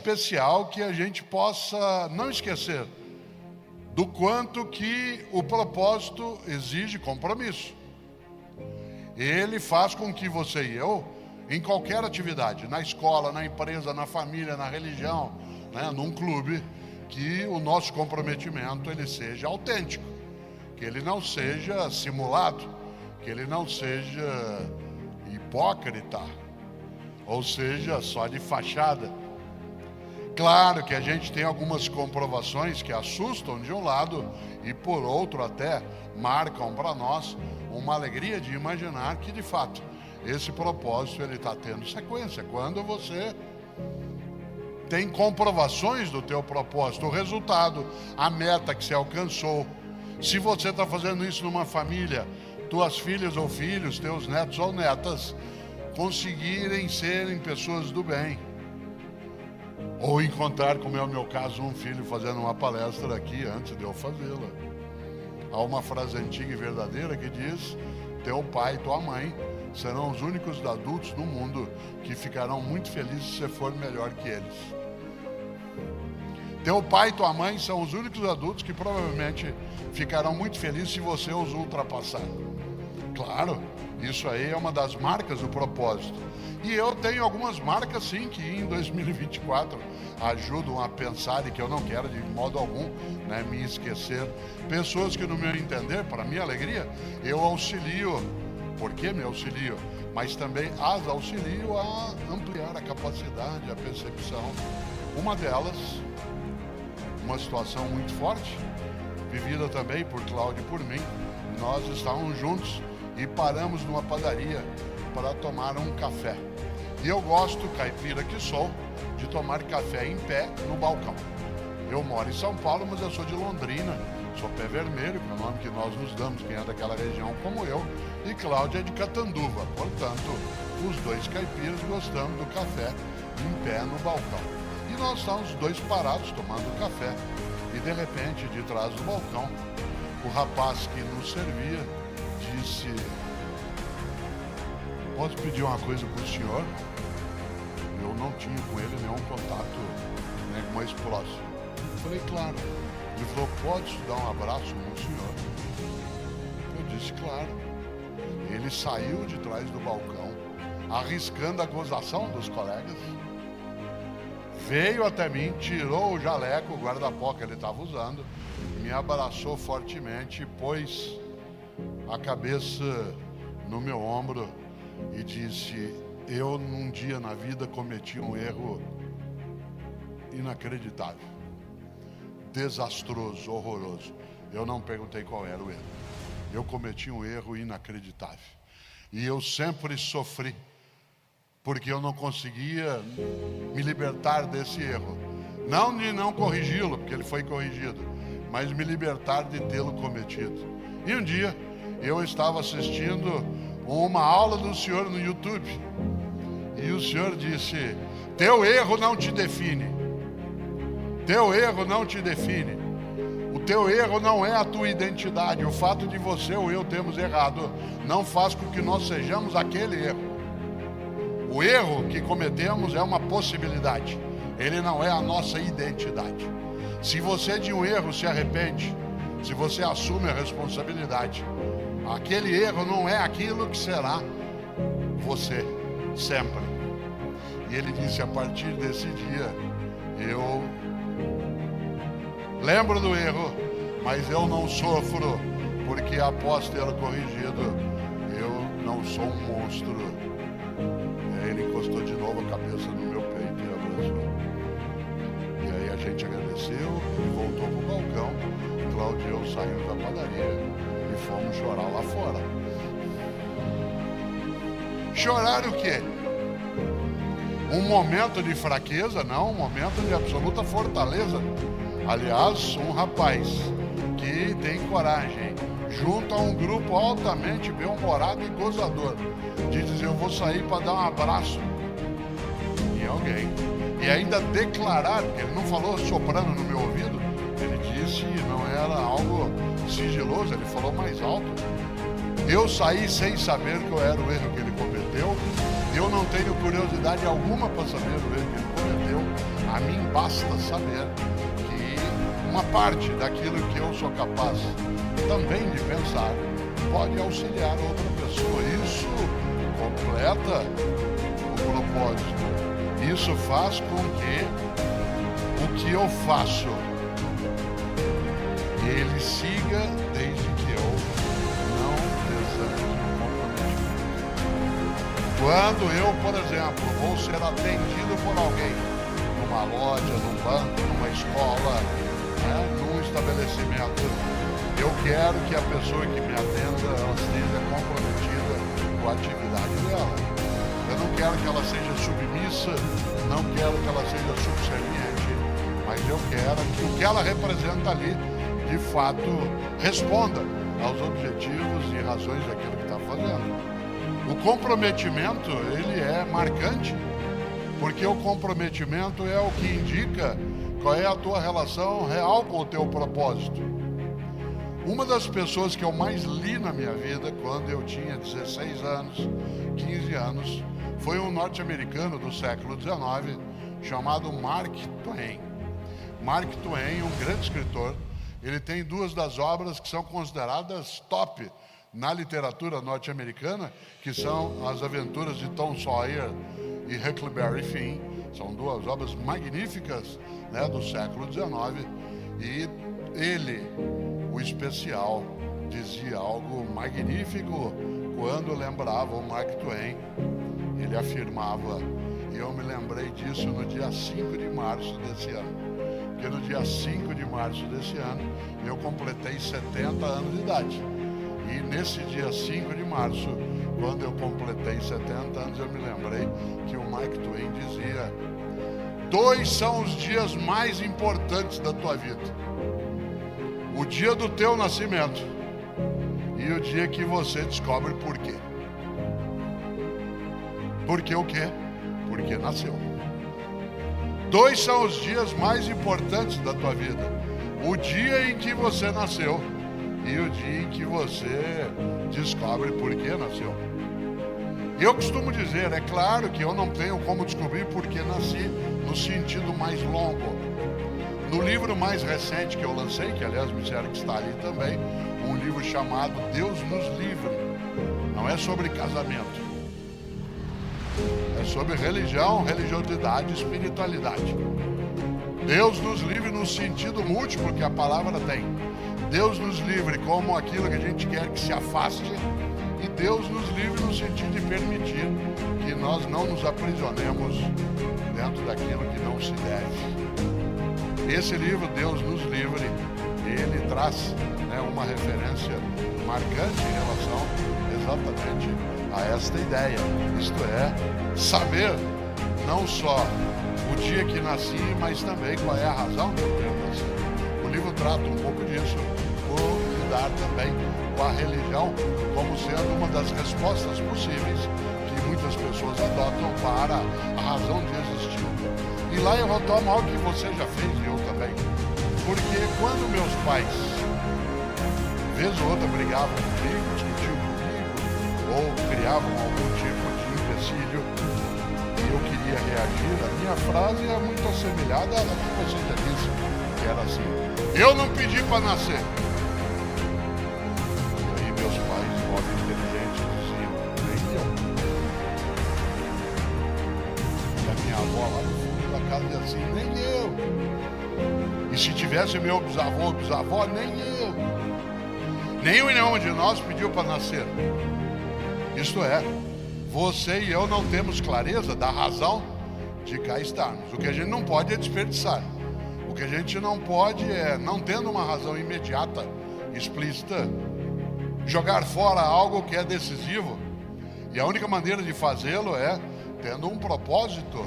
especial que a gente possa não esquecer do quanto que o propósito exige compromisso. Ele faz com que você e eu, em qualquer atividade, na escola, na empresa, na família, na religião, né, num clube, que o nosso comprometimento ele seja autêntico, que ele não seja simulado, que ele não seja hipócrita, ou seja, só de fachada. Claro que a gente tem algumas comprovações que assustam de um lado e por outro até marcam para nós uma alegria de imaginar que de fato esse propósito ele está tendo sequência. Quando você tem comprovações do teu propósito, o resultado, a meta que você alcançou. Se você está fazendo isso numa família, tuas filhas ou filhos, teus netos ou netas conseguirem serem pessoas do bem. Ou encontrar, como é o meu caso, um filho fazendo uma palestra aqui antes de eu fazê-la. Há uma frase antiga e verdadeira que diz: teu pai e tua mãe serão os únicos adultos no mundo que ficarão muito felizes se você for melhor que eles. Teu pai e tua mãe são os únicos adultos que provavelmente ficarão muito felizes se você os ultrapassar. Claro, isso aí é uma das marcas do propósito. E eu tenho algumas marcas sim que em 2024 ajudam a pensar e que eu não quero de modo algum, né, me esquecer. Pessoas que no meu entender, para minha alegria, eu auxilio. Por que me auxilio? Mas também as auxilio a ampliar a capacidade, a percepção. Uma delas, uma situação muito forte, vivida também por Cláudio e por mim. Nós estávamos juntos e paramos numa padaria para tomar um café. E eu gosto, caipira que sou, de tomar café em pé no balcão. Eu moro em São Paulo, mas eu sou de Londrina, sou pé vermelho, que é o nome que nós nos damos, quem é daquela região como eu, e Cláudia é de Catanduva. Portanto, os dois caipiras gostamos do café em pé no balcão. E nós estávamos os dois parados tomando café. E de repente, de trás do balcão, o rapaz que nos servia disse: posso pedir uma coisa para o senhor? Eu não tinha com ele nenhum contato, né, mais próximo. Eu falei, claro. Ele falou, pode dar um abraço no senhor? Eu disse, claro. Ele saiu de trás do balcão, arriscando a gozação dos colegas, veio até mim, tirou o jaleco, o guarda-pó que ele estava usando, me abraçou fortemente, pôs a cabeça no meu ombro e disse: eu num dia na vida cometi um erro inacreditável, desastroso, horroroso. Eu não perguntei qual era o erro. Eu cometi um erro inacreditável e eu sempre sofri porque eu não conseguia me libertar desse erro, não de não corrigi-lo, porque ele foi corrigido, mas me libertar de tê-lo cometido. E um dia eu estava assistindo uma aula do senhor no YouTube e o senhor disse: teu erro não te define, teu erro não te define, o teu erro não é a tua identidade. O fato de você ou eu termos errado não faz com que nós sejamos aquele erro. O erro que cometemos é uma possibilidade, ele não é a nossa identidade. Se você de um erro se arrepende, se você assume a responsabilidade, aquele erro não é aquilo que será você sempre. E ele disse: a partir desse dia eu lembro do erro, mas eu não sofro, porque após tê-lo corrigido eu não sou um monstro. Ele encostou de novo a cabeça no meu peito e abraçou. E aí a gente agradeceu e voltou pro balcão. Cláudio e eu saímos da padaria e fomos chorar lá fora. Chorar o quê? Um momento de fraqueza? Não, um momento de absoluta fortaleza. Aliás, um rapaz que tem coragem, junto a um grupo altamente bem-humorado e gozador, de dizer: eu vou sair para dar um abraço em alguém. E ainda declarar, porque ele não falou soprando no meu ouvido, ele disse, não era algo sigiloso, ele falou mais alto. Eu saí sem saber qual era o erro que ele cometeu. Eu não tenho curiosidade alguma para saber o erro que ele cometeu. A mim basta saber que uma parte daquilo que eu sou capaz também de pensar pode auxiliar outra pessoa. Isso completa o propósito. Isso faz com que o que eu faço ele siga desde que eu não desande o comprometimento. Quando eu, por exemplo, vou ser atendido por alguém numa loja, num banco, numa escola, num estabelecimento, eu quero que a pessoa que me atenda ela esteja comprometida com a atividade dela. Eu não quero que ela seja submissa, não quero que ela seja subserviente, mas eu quero que o que ela representa ali de fato responda aos objetivos e razões daquilo que está fazendo. O comprometimento, ele é marcante, porque o comprometimento é o que indica qual é a tua relação real com o teu propósito. Uma das pessoas que eu mais li na minha vida, quando eu tinha 16 anos, 15 anos, foi um norte-americano do século XIX, chamado Mark Twain. Mark Twain, um grande escritor. Ele tem duas das obras que são consideradas top na literatura norte-americana, que são As Aventuras de Tom Sawyer e Huckleberry Finn. São duas obras magníficas, do século XIX. E ele, o especial, dizia algo magnífico quando lembrava o Mark Twain. Ele afirmava, e eu me lembrei disso no dia 5 de março desse ano. Porque no dia 5 de março desse ano, eu completei 70 anos de idade. E nesse dia 5 de março, quando eu completei 70 anos, eu me lembrei que o Mark Twain dizia: 2 são os dias mais importantes da tua vida. O dia do teu nascimento e o dia que você descobre por quê. Por que o quê? Porque nasceu. 2 são os dias mais importantes da tua vida. O dia em que você nasceu e o dia em que você descobre por que nasceu. Eu costumo dizer, é claro que eu não tenho como descobrir por que nasci no sentido mais longo. No livro mais recente que eu lancei, que aliás me disseram que está ali também, um livro chamado Deus nos Livre. Não é sobre casamento. É sobre religião, religiosidade e espiritualidade. Deus nos livre no sentido múltiplo que a palavra tem. Deus nos livre como aquilo que a gente quer que se afaste, e Deus nos livre no sentido de permitir que nós não nos aprisionemos dentro daquilo que não se deve. Esse livro, Deus nos livre, ele traz uma referência marcante em relação exatamente a esta ideia, isto é, saber não só o dia que nasci, mas também qual é a razão que eu tenho nascido. O livro trata um pouco disso, por lidar também com a religião como sendo uma das respostas possíveis que muitas pessoas adotam para a razão de existir. E lá eu retomo algo que você já fez e eu também, porque quando meus pais, vez ou outra, brigavam comigo, discutiam comigo, ou criavam algum tipo de empecilho e eu queria reagir, a minha frase é muito assemelhada à que você já disse, que era assim: eu não pedi para nascer. E aí meus pais, jovens inteligentes, diziam: nem eu. E a minha avó lá no fundo da casa dizia assim: nem eu. E se tivesse meu bisavô ou bisavó, nem eu. Nenhum e nenhum de nós pediu para nascer. Isto é, você e eu não temos clareza da razão de cá estarmos. O que a gente não pode é desperdiçar. O que a gente não pode é, não tendo uma razão imediata, explícita, jogar fora algo que é decisivo. E a única maneira de fazê-lo é tendo um propósito